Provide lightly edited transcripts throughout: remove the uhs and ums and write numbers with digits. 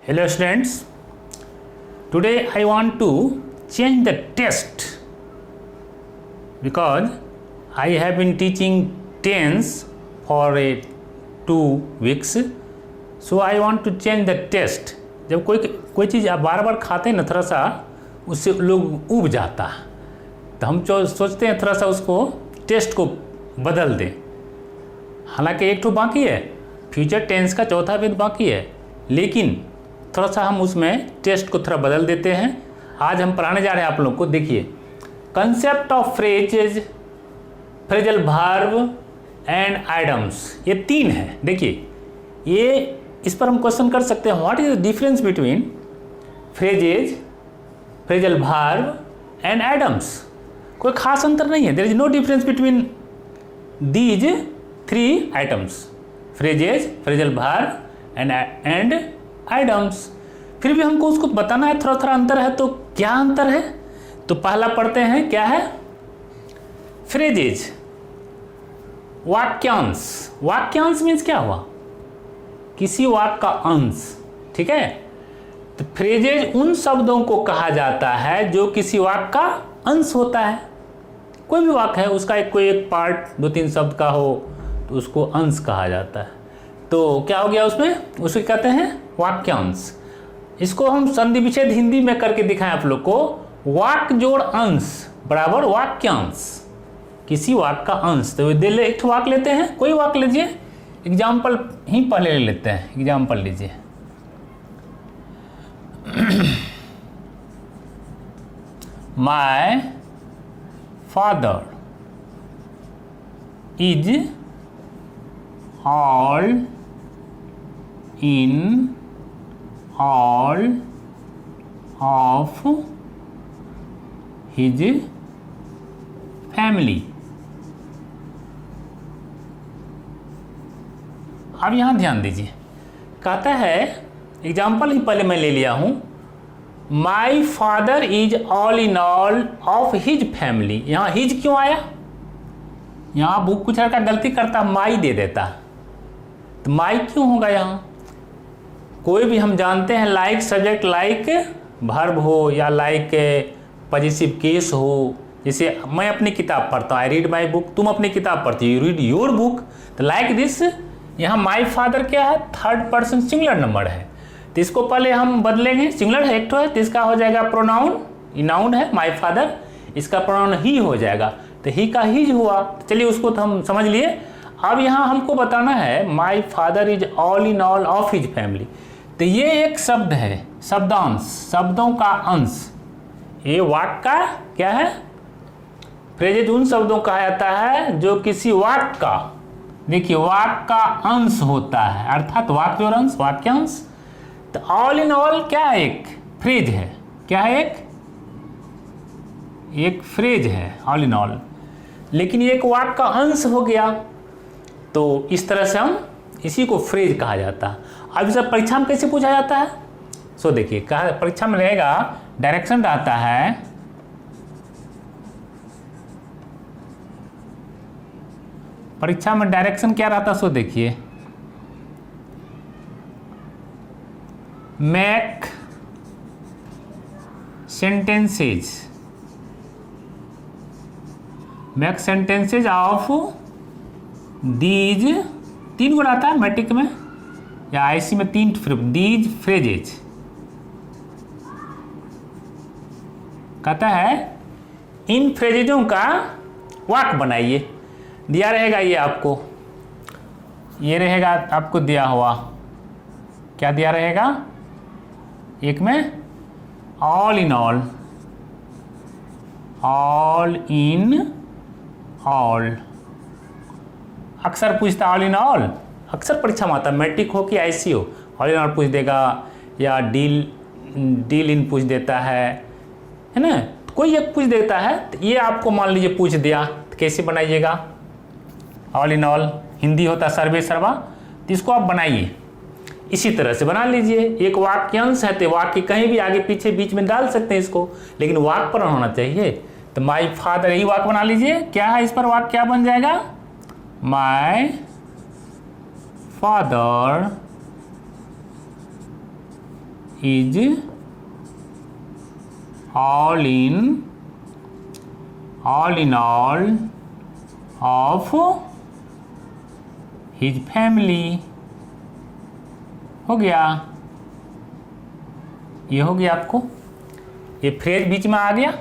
Hello students, today I want to change the test because I have been teaching tense for 2 weeks, so I want to change the test. जब कोई चीज़ आप बार बार खाते हैं ना, थोड़ा सा उससे लोग ऊब जाता है, तो हम सोचते हैं थोड़ा सा उसको टेस्ट को बदल दें। हालांकि एक तो बाकी है, फ्यूचर टेंस का चौथा वेद बाकी है, लेकिन थोड़ा सा हम उसमें टेस्ट को थोड़ा बदल देते हैं। आज हम पढ़ाने जा रहे हैं आप लोग को। देखिए, concept of phrases, phrasal verb and idioms, ये 3 है। देखिए, ये इस पर हम क्वेश्चन कर सकते हैं, what is the difference between phrases, phrasal verb and idioms. कोई खास अंतर नहीं है, there is no difference between these 3 items, phrases, phrasal verb and idioms. फिर भी हमको उसको बताना है, थोड़ा थोड़ा अंतर है। तो क्या अंतर है? तो पहला पढ़ते हैं, क्या है? फ्रेजेज, वाक्यांश। वाक्यांश मीन्स क्या हुआ? किसी वाक्य का अंश, ठीक है। तो फ्रेजेज उन शब्दों को कहा जाता है जो किसी वाक्य का अंश होता है। कोई भी वाक्य है, उसका कोई एक पार्ट 2-3 शब्द का हो तो उसको अंश कहा जाता है। तो क्या हो गया उसमें? उसे कहते हैं वाक्यांश। इसको हम संधि विच्छेद हिंदी में करके दिखाएं आप लोग को। वाक्य जोड़ अंश बराबर वाक्यांश, किसी वाक्य का अंश। तो एक वाक्य लेते हैं, कोई वाक्य लीजिए, एग्जाम्पल ही पहले ले लेते हैं। एग्जाम्पल लीजिए, my father is all in all of his family। अब यहाँ ध्यान दीजिए, कहता है, एग्जाम्पल ही पहले मैं ले लिया हूँ, my father is all in all of his family. यहाँ हिज क्यों आया? यहाँ बुक कुछ लड़का गलती करता, माई दे देता, तो माई क्यों होगा यहाँ? कोई भी हम जानते हैं, लाइक सब्जेक्ट, लाइक वर्ब हो या लाइक पॉजिटिव केस हो। जैसे मैं अपनी किताब पढ़ता हूँ, आई रीड माई बुक, तुम अपनी किताब पढ़ती हो, यू रीड योर बुक। तो लाइक दिस, यहाँ माई फादर क्या है? 3rd पर्सन सिंगुलर नंबर है, तो इसको पहले हम बदलेंगे। सिंगुलर है, एक तो है, तो इसका हो जाएगा प्रोनाउन, नाउन है माई फादर, इसका प्रोनाउन ही हो जाएगा, तो ही का हिज हुआ। तो चलिए उसको तो हम समझ लिए। अब यहाँ हमको बताना है, my father is all in all of his family. तो ये एक शब्द है, शब्दांश, शब्दों का अंश। ये वाक्य का क्या है? फ्रेजेज उन शब्दों कहा जाता है जो किसी वाक्य का, देखिए, वाक्य का अंश होता है, अर्थात वाक्य और अंश, वाक्यांश। तो ऑल इन ऑल क्या है? एक फ्रेज है। क्या है? एक फ्रेज है, ऑल इन ऑल। लेकिन ये एक वाक्य का अंश हो गया, तो इस तरह से हम इसी को फ्रेज कहा जाता है। अब इसे परीक्षा में कैसे पूछा जाता है? सो देखिए, परीक्षा में रहेगा, डायरेक्शन रहता है, परीक्षा में डायरेक्शन क्या रहता है? सो देखिए, make sentences, make sentences of these, 3 गुण आता है मैट्रिक में या आईसी में, 3 दीज फ्रेजेज। कहता है इन फ्रेजेजों का वाक्य बनाइए। दिया रहेगा ये आपको, ये रहेगा आपको दिया हुआ, क्या दिया रहेगा? एक में all in all, all in all. अक्सर पूछता ऑल इन ऑल, अक्सर परीक्षा में आता, मैट्रिक हो कि आईसी हो, ऑल इन ऑल पूछ देगा, या डील इन पूछ देता है ना, कोई एक पूछ देता है। तो ये आपको मान लीजिए पूछ दिया, तो कैसे बनाइएगा? ऑल इन ऑल हिंदी होता सर्वे सर्वा, तो इसको आप बनाइए, इसी तरह से बना लीजिए। एक वाक्यांश है, तो वाक्य कहीं भी आगे पीछे बीच में डाल सकते हैं इसको, लेकिन वाक्य पर होना चाहिए। तो माई फादर, यही वाक्य बना लीजिए। क्या है इस पर वाक्य, क्या बन जाएगा? माई father is all in all of his family. हो गया, ये हो गया आपको। ये फ्रेज बीच में आ गया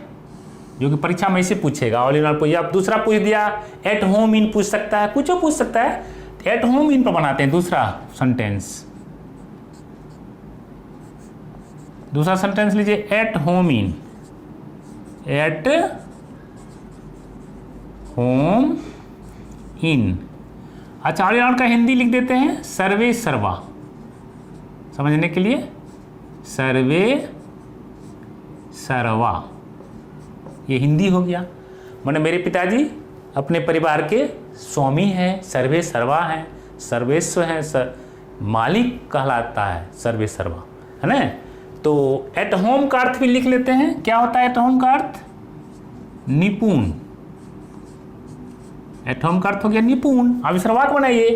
जो कि परीक्षा में इसे पूछेगा। ऑल इन ऑल पूछ, अब दूसरा पूछ दिया एट होम इन पूछ सकता है, कुछ पूछ सकता है। एट होम इन पर बनाते हैं दूसरा सेंटेंस। दूसरा सेंटेंस लीजिए, at home in, at home in. अच्छा, ऑल इन ऑल का हिंदी लिख देते हैं सर्वे सर्वा, समझने के लिए सर्वे सर्वा, ये हिंदी हो गया। माने मेरे पिताजी अपने परिवार के स्वामी हैं, सर्वे सर्वा हैं, सर्वेस्व हैं, मालिक कहलाता है सर्वे सर्वा, है ना। तो एट होम का अर्थ भी लिख लेते हैं। क्या होता है एट होम का अर्थ? निपुण। एट होम का अर्थ हो गया निपुण। अब इस वाक्य बनाइए।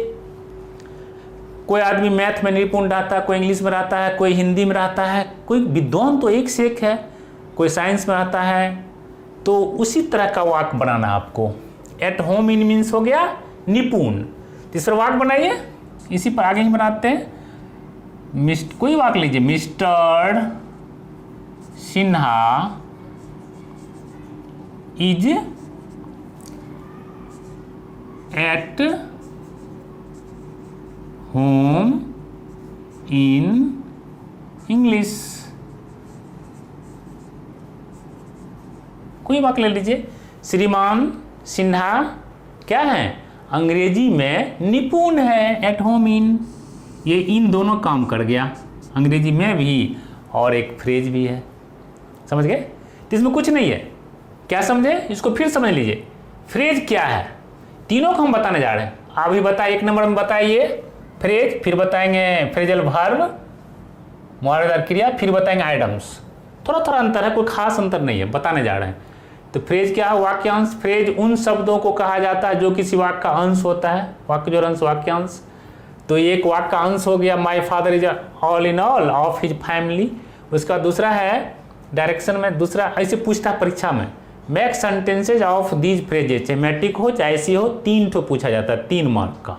कोई आदमी मैथ में निपुण रहता है, कोई इंग्लिश में रहता है, कोई हिंदी में रहता है, कोई विद्वान तो एक से एक है, कोई साइंस में रहता है, तो उसी तरह का वाक्य बनाना आपको। एट होम इन मीन्स हो गया निपुण। तीसरा वाक्य बनाइए, इसी पर आगे ही बनाते हैं। कोई वाक्य लीजिए, mister Sinha is at home in English. कोई वाक्य ले लीजिए, श्रीमान सिन्हा क्या है? अंग्रेजी में निपुण है, एट होम इन। ये इन दोनों काम कर गया, अंग्रेजी में भी और एक फ्रेज भी है। समझ गए? तो इसमें कुछ नहीं है। क्या समझे? इसको फिर समझ लीजिए। फ्रेज क्या है? तीनों को हम बताने जा रहे हैं। अभी बताइए, एक नंबर में बताइए फ्रेज, फिर बताएंगे फ्रेजल वर्ब, मुहावरेदार क्रिया, फिर बताएंगे आइटम्स। थोड़ा थोड़ा अंतर है, कोई खास अंतर नहीं है, बताने जा रहे हैं। तो फ्रेज क्या है? वाक्यांश। फ्रेज उन शब्दों को कहा जाता है जो किसी वाक्य का अंश होता है। वाक्य जो अंश, वाक्यांश। तो एक वाक्य का अंश हो गया my father is all in all of his family. उसका दूसरा है डायरेक्शन में, दूसरा ऐसे पूछता है परीक्षा में, make sentences of these phrases, चाहे मैट्रिक हो चाहे ऐसी हो, 3 ठो पूछा जाता है, 3 मार्क का,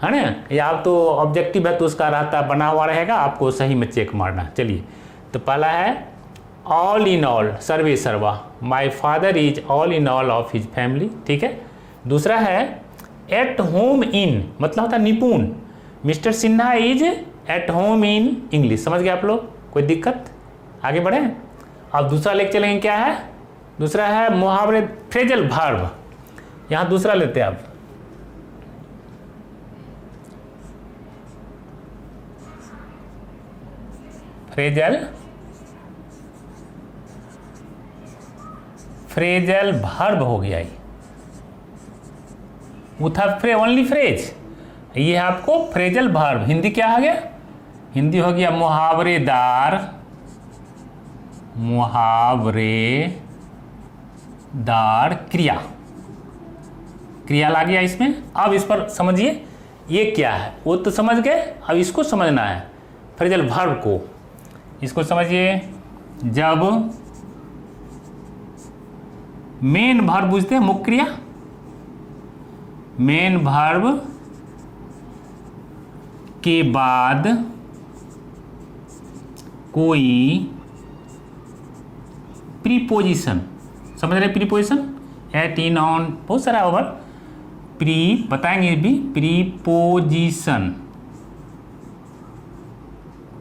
है ना। या आप तो ऑब्जेक्टिव है तो उसका रहता बना हुआ रहेगा, आपको सही में चेक मारना। चलिए, तो पहला है ऑल इन ऑल, सर्वे सर्वा, my father is all in all of his family, ठीक है। दूसरा है एट होम इन, मतलब होता है निपुण। Mister Sinha is at home in English. समझ गए आप लोग? कोई दिक्कत? आगे बढ़े। अब दूसरा लेके चलेंगे, क्या है? दूसरा है मुहावरे, फ्रेजल वर्ब। यहाँ दूसरा लेते हैं आप, फ्रेजल वर्ब हो गया। वो था ओनली फ्रेज, ये है आपको फ्रेजल वर्ब। हिंदी क्या आ गया? हिंदी हो गया मुहावरेदार, मुहावरेदार क्रिया। क्रिया ला गया इसमें। अब इस पर समझिए ये क्या है, वो तो समझ गए, अब इसको समझना है फ्रेजल वर्ब को। इसको समझिए, जब मेन वर्ब बुझते हैं, मुख्य क्रिया, मेन वर्ब के बाद कोई प्रीपोजिशन, समझ रहे? प्रीपोजिशन, एट, इन, ऑन, बहुत सारा ओवर प्री बताएंगे भी। प्रीपोजिशन,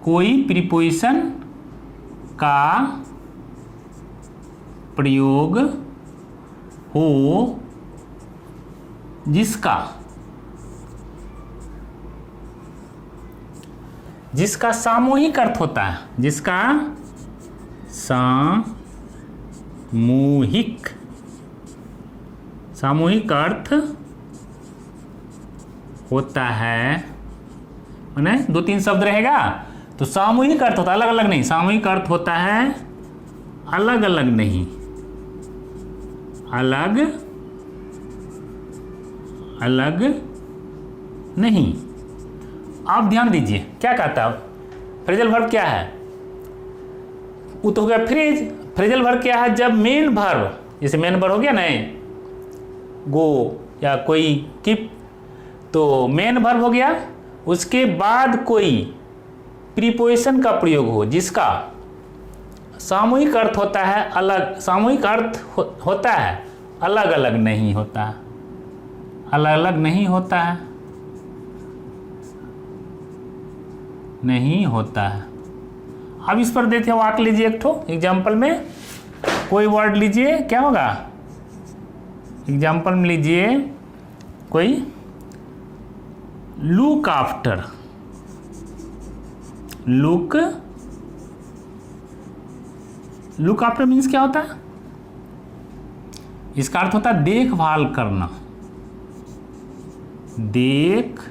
कोई प्रीपोजिशन का प्रयोग हो जिसका सामूहिक अर्थ होता है, जिसका सामूहिक अर्थ होता है, माने 2-3 शब्द रहेगा तो सामूहिक अर्थ होता है, अलग अलग नहीं। सामूहिक अर्थ होता है अलग अलग नहीं, अलग नहीं। आप ध्यान दीजिए क्या कहता है फ्रेजल वर्ब क्या है? वो तो हो गया फ्रेज। फ्रेजल वर्ब क्या है? जब मेन वर्ब, जैसे मेन वर्ब हो गया ना गो या कोई कीप, तो मेन वर्ब हो गया, उसके बाद कोई प्रीपोजिशन का प्रयोग हो जिसका सामूहिक अर्थ होता है अलग, सामूहिक अर्थ होता है, अलग अलग नहीं होता, अलग अलग नहीं होता है, नहीं होता है। अब इस पर देते वाक्य लीजिए एक ठो एग्जाम्पल में, कोई वर्ड लीजिए, क्या होगा एग्जाम्पल में लीजिए कोई look after, look, look after means क्या होता है? इसका अर्थ होता है देखभाल करना, देखभाल,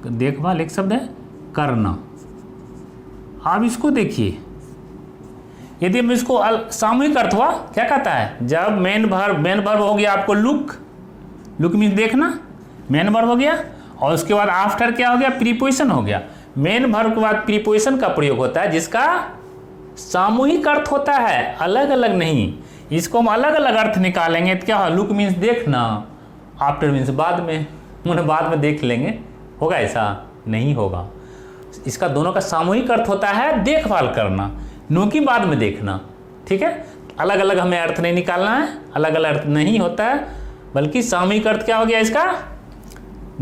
देखभाल एक शब्द है, करना। आप इसको देखिए, यदि हम इसको सामूहिक अर्थ हुआ, क्या कहता है? जब मेन वर्ब हो गया आपको लुक, लुक मीन्स देखना, मेन वर्ब हो गया, और उसके बाद आफ्टर क्या हो गया? प्रीपोजिशन हो गया। मेन वर्ब के बाद प्रीपोजिशन का प्रयोग होता है जिसका सामूहिक अर्थ होता है, अलग अलग नहीं। इसको हम अलग अलग अर्थ निकालेंगे तो क्या होगा? लुक मीन्स देखना, आफ्टर मीन्स बाद में, उन्हें बाद में देख लेंगे, होगा ऐसा? नहीं होगा। इसका दोनों का सामूहिक अर्थ होता है देखभाल करना, नो की बाद में देखना। ठीक है, अलग अलग हमें अर्थ नहीं निकालना है, अलग अलग अर्थ नहीं होता है, बल्कि सामूहिक अर्थ क्या हो गया इसका?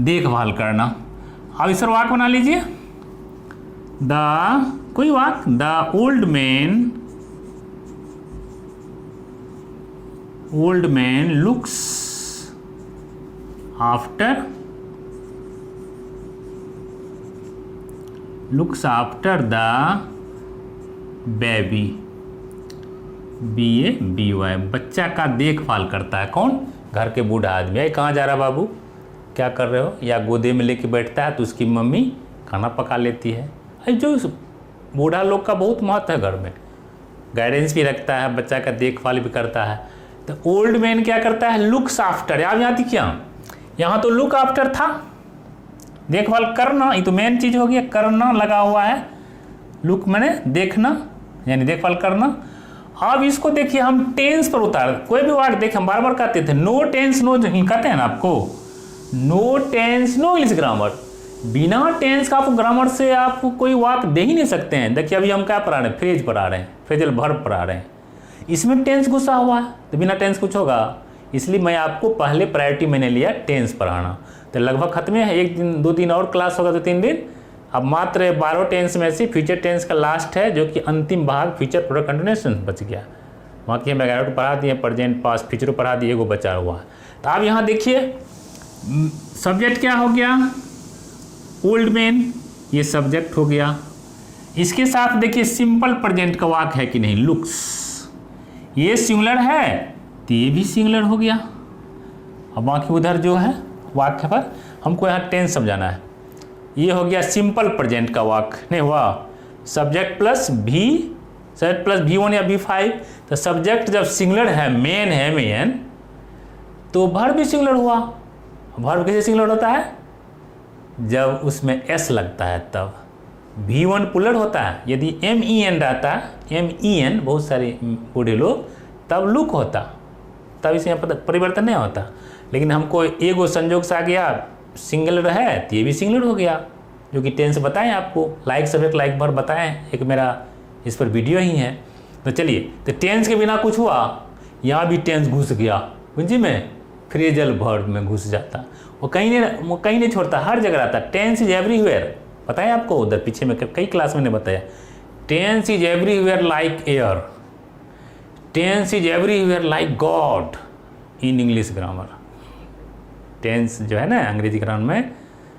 देखभाल करना। अब इस पर वाक्य बना लीजिए, द, कोई वाक्य, the old man looks after the baby, BABY, बच्चा का देखभाल करता है। कौन? घर के बूढ़ा आदमी। अरे कहाँ जा रहा बाबू, क्या कर रहे हो? या गोदे में लेके बैठता है तो उसकी मम्मी खाना पका लेती है। अरे जो बूढ़ा लोग का बहुत महत्व है, घर में गाइडेंस भी रखता है, बच्चा का देखभाल भी करता है। तो ओल्ड मैन क्या करता है? Looks after. आप यहाँ देखिए, यहाँ तो लुक आफ्टर था, देखभाल करना, ये तो मेन चीज हो गया, करना लगा हुआ है, लुक मैंने देखना, यानी देखभाल करना। अब इसको देखिए हम टेंस पर उतार, कोई भी वाक्य देखिए हम बार बार कहते थे नो टेंस नो, कहते हैं ना आपको, no tense no English grammar. बिना टेंस का आपको ग्रामर से आप कोई वाक्य दे ही नहीं सकते हैं। देखिए अभी हम क्या पढ़ा रहे हैं? फ्रेज पढ़ा रहे हैं, फ्रेजल वर्ब पढ़ा रहे हैं, इसमें टेंस घुसा हुआ है, तो बिना टेंस कुछ होगा? इसलिए मैं आपको पहले प्रायोरिटी मैंने लिया टेंस पढ़ाना। तो लगभग खत्म है, एक दिन 2 दिन और क्लास होगा, 2-3 दिन। अब मात्र 12 टेंस में से फ्यूचर टेंस का लास्ट है, जो कि अंतिम भाग फ्यूचर प्रोडक्ट कंटिन्यूएशन बच गया। बाकी हम 11 पढ़ा दिए, प्रेजेंट पास्ट फ्यूचर पढ़ा दिए, एगो बचा हुआ है। तो आप यहाँ देखिए सब्जेक्ट क्या हो गया? ओल्ड मैन, ये सब्जेक्ट हो गया। इसके साथ देखिए सिंपल प्रेजेंट का वाक्य है कि नहीं? लुक्स, ये सिंगुलर है तो ये भी सिंगुलर हो गया। अब बाकी उधर जो है वाक्य पर हमको यहाँ टेंस समझाना है। ये हो गया सिंपल प्रेजेंट का वाक्य, नहीं हुआ? सब्जेक्ट प्लस V1 या V5। तो सब्जेक्ट जब सिंगुलर है, मेन है मेन, तो वर्ब भी सिंगुलर हुआ। वर्ब कैसे सिंगुलर होता है? जब उसमें S लगता है तब। V1 पुलर होता है, यदि MEN रहता है, MEN बहुत सारे बूढ़े लोग, तब लुक होता, तब इसमें परिवर्तन नहीं होता। लेकिन हमको एगो संजोग से आ गया, सिंगुलर है तो ये भी सिंगुलर हो गया, जो कि टेंस बताएं आपको, लाइक सब्जेक्ट लाइक वर्ब बताएं, एक मेरा इस पर वीडियो ही है। तो चलिए, तो टेंस के बिना कुछ हुआ, यहाँ भी टेंस घुस गया, बुझी में फ्रेजल वर्ब में घुस जाता, वो कहीं नहीं छोड़ता, हर जगह रहता। टेंस इज एवरीवेयर, बताएं आपको उधर पीछे में कई क्लास में ने बताया। Tense is everywhere like air, tense is everywhere like God in English grammar. Tense जो है ना अंग्रेजी ग्रामर में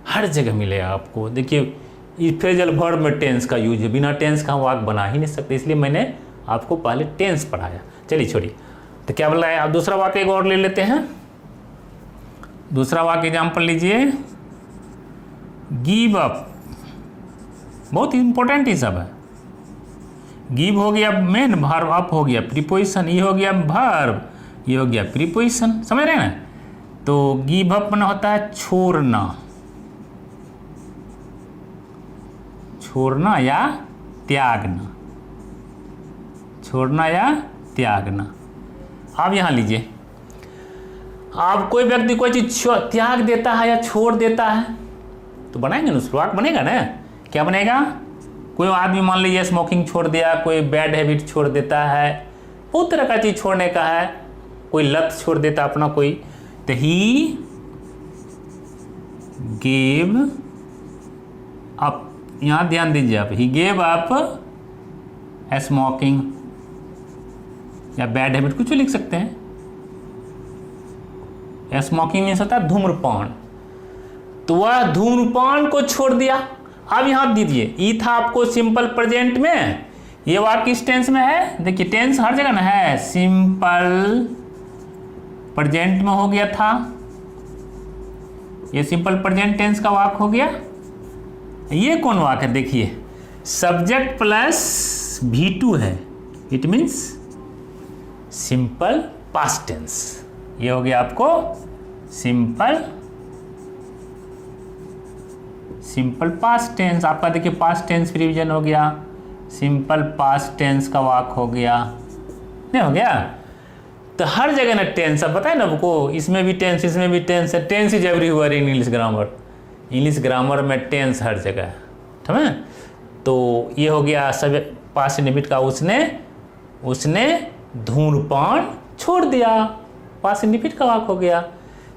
हर जगह मिलेगा आपको। देखिए इस फ्रेजल वर्ब में टेंस का यूज है, बिना टेंस का हम वाक्य बना ही नहीं सकते, इसलिए मैंने आपको पहले टेंस पढ़ाया। चलिए छोड़िए, तो क्या बोला है? आप दूसरा वाक्य एक और ले लेते हैं। दूसरा वाक्य एग्जाम्पल लीजिए, गिव अप, बहुत इंपॉर्टेंट ही सब है। गिव हो गया मेन वर्ब, अप हो गया प्रीपोजिशन, ये हो गया वर्ब, ये हो गया प्रीपोजिशन, समझ रहे हैं ना? तो गिव अप में होता है छोड़ना, छोड़ना या त्यागना, छोड़ना या त्यागना। अब यहाँ लीजिए, आप कोई व्यक्ति कोई चीज त्याग देता है या छोड़ देता है तो बनाएंगे ना, शुरुआत बनेगा ना। क्या बनेगा? कोई आदमी मान लीजिए स्मोकिंग छोड़ दिया, कोई बैड हैबिट छोड़ देता है, बहुत तरह का चीज छोड़ने का है, कोई लत छोड़ देता अपना कोई, तो ही गेव अप, यहाँ ध्यान दीजिए आप, ही गेव अप स्मोकिंग या बैड हैबिट, कुछ भी लिख सकते हैं। स्मोकिंग मीन्स होता है धूम्रपान, तो वह धूम्रपान को छोड़ दिया। अब यहां दीजिए, ई था आपको सिंपल प्रेजेंट में, ये वाक्य किस टेंस में है? देखिए टेंस हर जगह ना है, सिंपल प्रेजेंट में हो गया था, ये सिंपल प्रेजेंट टेंस का वाक्य हो गया। ये कौन वाक्य है? देखिए सब्जेक्ट प्लस V2 है, it means simple past tense. ये हो गया आपको सिंपल पास्ट टेंस। आपका देखिए पास्ट टेंस रिवीजन हो गया, सिंपल पास्ट टेंस का वाक्य हो गया, नहीं हो गया? तो हर जगह ना टेंस, अब बताए ना आपको, इसमें भी टेंस, इसमें भी टेंस है। Tense is everywhere in English grammar, English grammar में टेंस हर जगह है, ठीक है? तो ये हो गया सब पास्ट इंडेफिनिट का, उसने धूम्रपान छोड़ दिया, पास्ट इंडेफिनिट का वाक्य हो गया।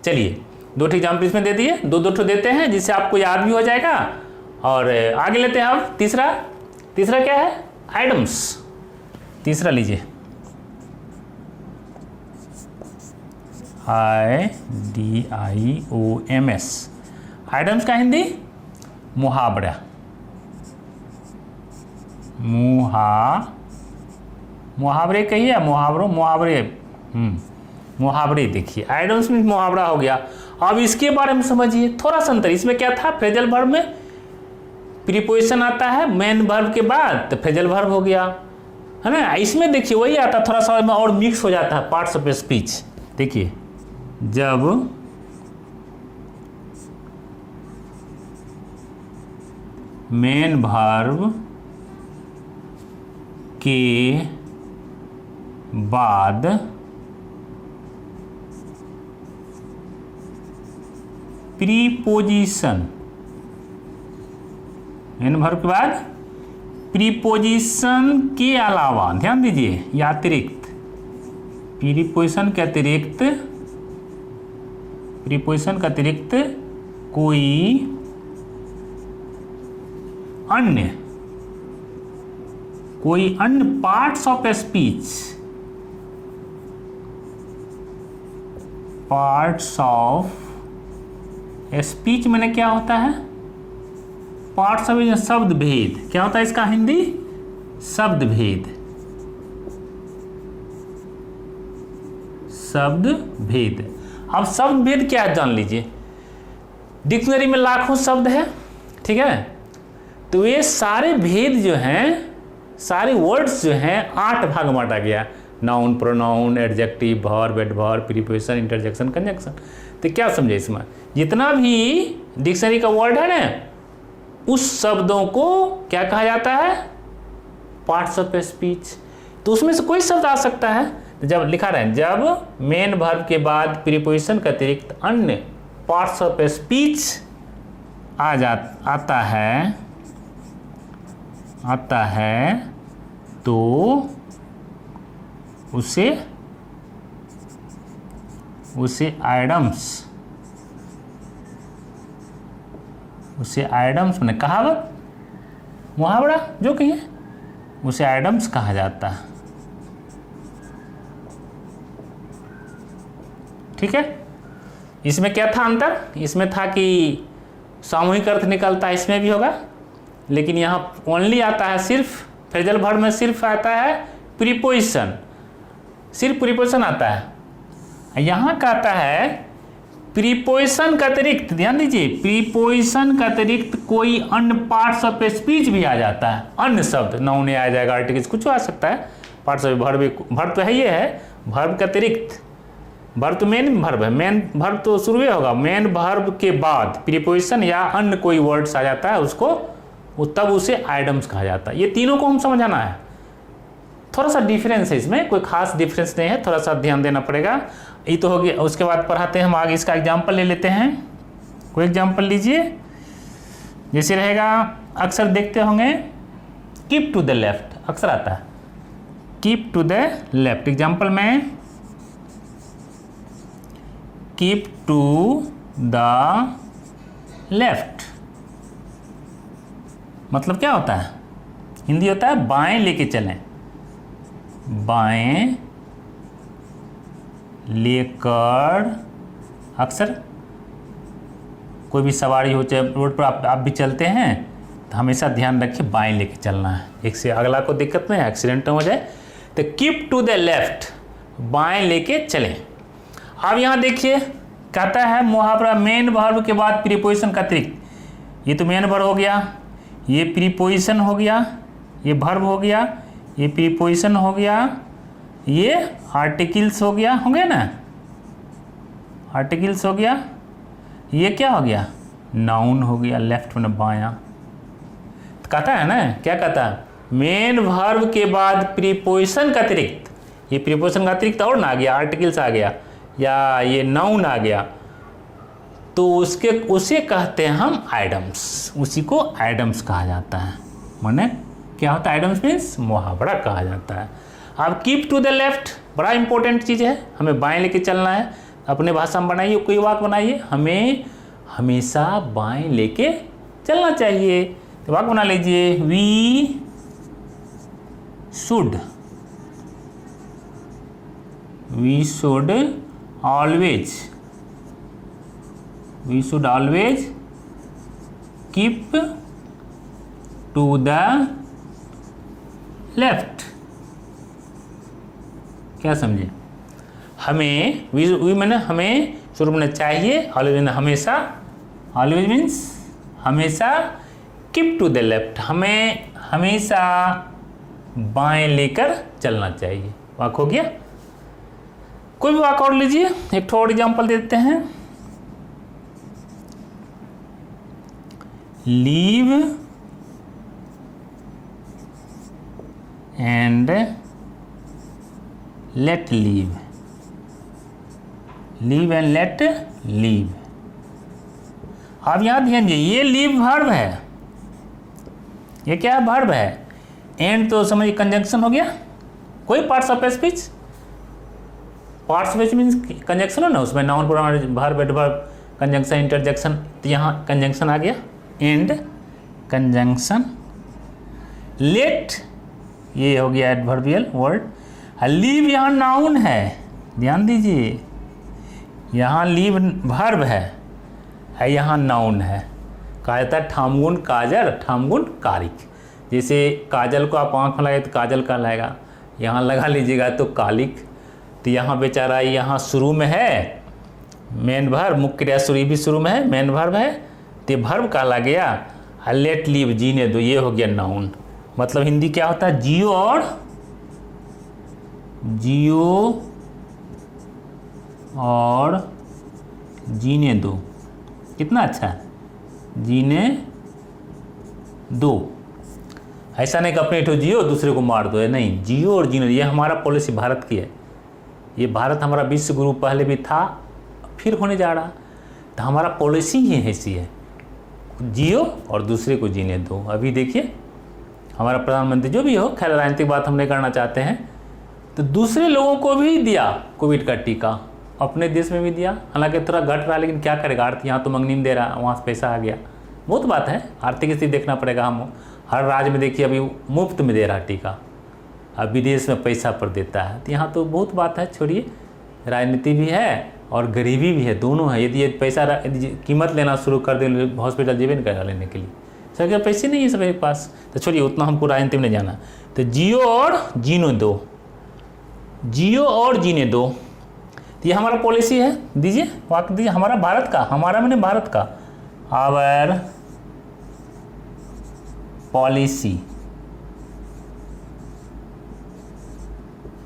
चलिए दो एग्जाम्पल इसमें दे दिए, दो देते हैं जिससे आपको याद भी हो जाएगा। और आगे लेते हैं अब तीसरा क्या है? आइटम्स। तीसरा लीजिए, IDIOMS, आइटम्स का हिंदी मुहावरा, मुहावरे कहिए, मुहावरे। देखिए आइटम्स में मुहावरा हो गया। अब इसके बारे में समझिए थोड़ा सा अंतर। इसमें क्या था? फ्रेजल वर्ब में प्रीपोजिशन आता है मेन वर्ब के बाद, तो फ्रेजल वर्ब हो गया, है ना? इसमें देखिए वही आता, थोड़ा सा में और मिक्स हो जाता है पार्ट्स ऑफ स्पीच। देखिए जब मेन वर्ब के बाद प्रीपोजिशन, मेन वर्ब के बाद प्रीपोजिशन के अलावा, ध्यान दीजिए, या अतिरिक्त, प्रीपोजिशन के अतिरिक्त, प्रीपोजिशन के अतिरिक्त कोई अन्य parts of speech, parts of speech मैंने क्या होता है? पार्ट्स ऑफ शब्द भेद, क्या होता है इसका हिंदी? शब्द भेद, शब्द भेद। अब शब्द भेद क्या है जान लीजिए। डिक्शनरी में लाखों शब्द है, ठीक है? तो ये सारे भेद जो हैं, सारे वर्ड्स जो हैं 8 भाग में बांटा गया। Noun, pronoun, adjective, verb, adverb, preposition, interjection, conjunction. तो क्या समझे इसमें? जितना भी डिक्शनरी का वर्ड है ना, उस शब्दों को क्या कहा जाता है? Parts of speech. तो उसमें से कोई शब्द आ सकता है, जब लिखा रहे जब मेन वर्ब के बाद प्रीपोजिशन के अतिरिक्त अन्य पार्ट्स ऑफ स्पीच आता है तो उसे आइडम्स मैंने कहावत, मुहावरा जो कहिए, उसे आइडम्स कहा जाता है। ठीक है? इसमें क्या था अंतर? इसमें था कि सामूहिक अर्थ निकलता है, इसमें भी होगा, लेकिन यहाँ ओनली आता है सिर्फ फ्रेजल वर्ब में, सिर्फ आता है प्रीपोजिशन, सिर्फ प्रीपोजिशन आता है। यहाँ का आता है प्रीपोजिशन का अतिरिक्त, ध्यान दीजिए, प्रीपोजिशन का अतिरिक्त कोई अन्य पार्ट्स ऑफ स्पीच भी आ जाता है। अन्य शब्द, नाउन आ जाएगा, आर्टिकल्स, कुछ आ सकता है। पार्ट्स ऑफ वर्ब तो है, ये है वर्ब का अतिरिक्त। वर्ब तो मेन वर्ब है, मेन वर्ब तो शुरू होगा, मेन वर्ब के बाद प्रीपोजिशन या अन्य कोई वर्ड्स आ जाता है, उसको वो तब उसे आइडम्स कहा जाता है। ये तीनों को हम समझाना है। थोड़ा सा डिफरेंस है इसमें, कोई खास डिफरेंस नहीं है, थोड़ा सा ध्यान देना पड़ेगा। ये तो हो गया। उसके बाद पढ़ाते हैं हम आगे, इसका एग्जाम्पल ले लेते हैं। कोई एग्जाम्पल लीजिए। जैसे रहेगा, अक्सर देखते होंगे कीप टू द लेफ्ट, अक्सर आता है keep to the left. Example में कीप टू द लेफ्ट मतलब क्या होता है? हिंदी होता है बाएं लेके चलें, बाएं लेकर। अक्सर कोई भी सवारी हो, चाहे रोड पर आप भी चलते हैं, तो हमेशा ध्यान रखिए बाएं लेके चलना है, एक से अगला को दिक्कत नहीं, एक्सीडेंट हो जाए। तो कीप टू द लेफ्ट, बाएं लेके चलें। अब यहाँ देखिए, कहता है मुहावरा मेन वर्ब के बाद प्रीपोजिशन का अतिरिक्त। ये तो मेन वर्ब हो गया, ये प्रीपोजिशन हो गया, ये वर्ब हो गया, ये प्रीपोजिशन हो गया, ये आर्टिकल्स हो गया, होंगे ना, आर्टिकल्स हो गया। ये क्या हो गया? नाउन हो गया, लेफ्ट में बायां। तो कहता है ना, क्या कहता है? मेन वर्ब के बाद प्रीपोजिशन का अतिरिक्त, ये प्रीपोजिशन का अतिरिक्त और ना आ गया, आर्टिकल्स आ गया या ये नाउन आ गया, तो उसे कहते हैं हम आइडम्स। उसी को आइडम्स कहा जाता है। माने क्या होता है? आइडम्स मीन्स मुहावरा कहा जाता है। अब कीप टू द लेफ्ट बड़ा इंपॉर्टेंट चीज़ है, हमें बाएं लेके चलना है। अपने भाषा में बनाइए, कोई वाक्य बनाइए, हमें हमेशा बाएं लेके चलना चाहिए। तो वाक्य बना लीजिए, we should always keep to the left. क्या समझे? हमें वी मैंने हमें शुरू में चाहिए, ऑलवेज मैंने हमेशा, ऑलवेज मीन्स हमेशा, कीप टू द लेफ्ट हमें हमेशा बाएं लेकर चलना चाहिए। वाक्य हो गया। कोई भी वाक्य और लीजिए, एक और एग्जाम्पल दे देते हैं। Leave and let leave, leave and let leave. अब यहाँ ध्यान दीजिए, ये लीव वर्ब है, ये क्या वर्ब है? एंड तो समझिए कंजंक्शन हो गया। कोई parts of speech, parts of speech means conjunction हो ना, उसमें noun pronoun verb adverb conjunction interjection, तो यहाँ कंजंक्शन आ गया, एंड कंजंक्शन। लेट ये हो गया एडवर्बियल वर्ड। लीव यहाँ नाउन है, ध्यान दीजिए, यहाँ लीव वर्ब है, यहाँ नाउन है। कहा जाता है ठामगुण काजल, ठामगुण कारिक। जैसे काजल को आप आँख में लगाए तो काजल कहलाएगा, यहाँ लगा लीजिएगा तो कालिक। तो यहाँ बेचारा यहाँ शुरू में है मेन वर्ब, मुख्य क्रिया शुरू भी शुरू में है, मेन वर्ब है, तो वर्ब कहला गया। लेट लीव जीने दो, ये हो गया नाउन। मतलब हिंदी क्या होता है? जियो और जीने दो। कितना अच्छा है, जीने दो। ऐसा नहीं कि अपने ठो जियो दूसरे को मार दो, है नहीं, जियो और जीने दो। ये हमारा पॉलिसी भारत की है। ये भारत हमारा विश्व गुरु पहले भी था, फिर होने जा रहा, तो हमारा पॉलिसी ही ऐसी है, जियो और दूसरे को जीने दो। अभी देखिए हमारा प्रधानमंत्री जो भी हो, खैर राजनीतिक बात हम नहीं करना चाहते हैं, तो दूसरे लोगों को भी दिया कोविड का टीका, अपने देश में भी दिया। हालांकि थोड़ा घट रहा, लेकिन क्या करेगा, आर्थिक यहाँ तो मंगनी में दे रहा, वहाँ से पैसा आ गया। बहुत बात है, आर्थिक स्थिति देखना पड़ेगा। हम हर राज्य में देखिए अभी मुफ्त में दे रहा टीका, अब विदेश में पैसा पर देता है, तो यहाँ तो बहुत बात है। छोड़िए, राजनीति भी है और गरीबी भी है, दोनों है। यदि ये पैसा कीमत लेना शुरू कर दे, हॉस्पिटल जेबे नहीं करेगा लेने के लिए, सरकार पैसे नहीं है सबके पास, तो छोड़िए, उतना हमको राजनीति में नहीं जाना। तो जियो और जीने दो, जियो और जीने दो, तो ये हमारा पॉलिसी है। दीजिए वाक्य दीजिए, हमारा भारत का, हमारा मैंने भारत का, our policy,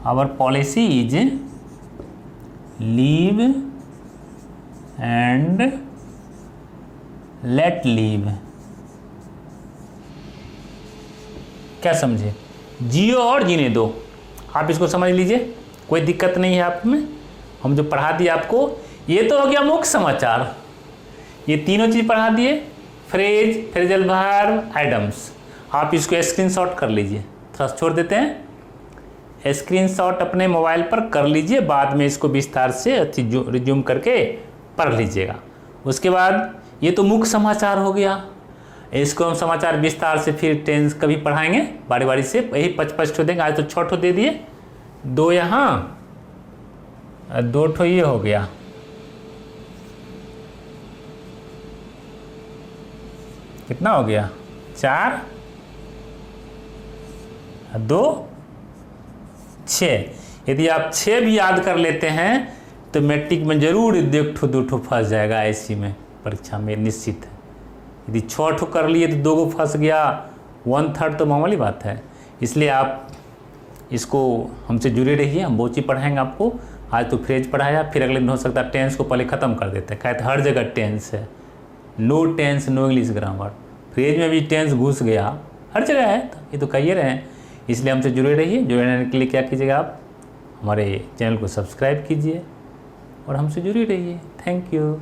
our policy is live and let live. क्या समझे? जियो और जीने दो, आप इसको समझ लीजिए, कोई दिक्कत नहीं है आप में। हम जो पढ़ा दिए आपको, ये तो हो गया मुख्य समाचार, ये तीनों चीज़ पढ़ा दिए, फ्रेज, फ्रेजल वर्ब, एडम्स। आप इसको स्क्रीनशॉट कर लीजिए, थोड़ा छोड़ देते हैं, स्क्रीनशॉट अपने मोबाइल पर कर लीजिए, बाद में इसको विस्तार से रिज्यूम करके पढ़ लीजिएगा। उसके बाद ये तो मुख्य समाचार हो गया, इसको हम समाचार विस्तार से फिर टेंस कभी पढ़ाएंगे बारी बारी से। यही 55 ठो देंगे, आज तो 6 ठो दे दिए, 2 यहाँ, 2 ठो ये हो गया, कितना हो गया? 4, 2, 6। यदि आप 6 भी याद कर लेते हैं तो मैट्रिक में जरूर 1 ठो 2 ठो फंस जाएगा, ऐसी में परीक्षा में निश्चित है। यदि 6 ठो कर लिए तो 2 को फंस गया, 1/3 तो मामूली बात है। इसलिए आप इसको हमसे जुड़े रहिए, हम बहुत चीज़ पढ़ाएंगे आपको। आज तो फ्रेज पढ़ाया, फिर अगले दिन हो सकता है टेंस को पहले ख़त्म कर देते हैं, कहते हर जगह टेंस है, no tense no English grammar. Phrase में भी टेंस घुस गया, हर जगह है, ये तो कहिए रहे हैं। इसलिए हमसे जुड़े रहिए। जुड़ने के लिए क्या कीजिएगा, आप हमारे चैनल को सब्सक्राइब कीजिए और हमसे जुड़े रहिए। Thank you.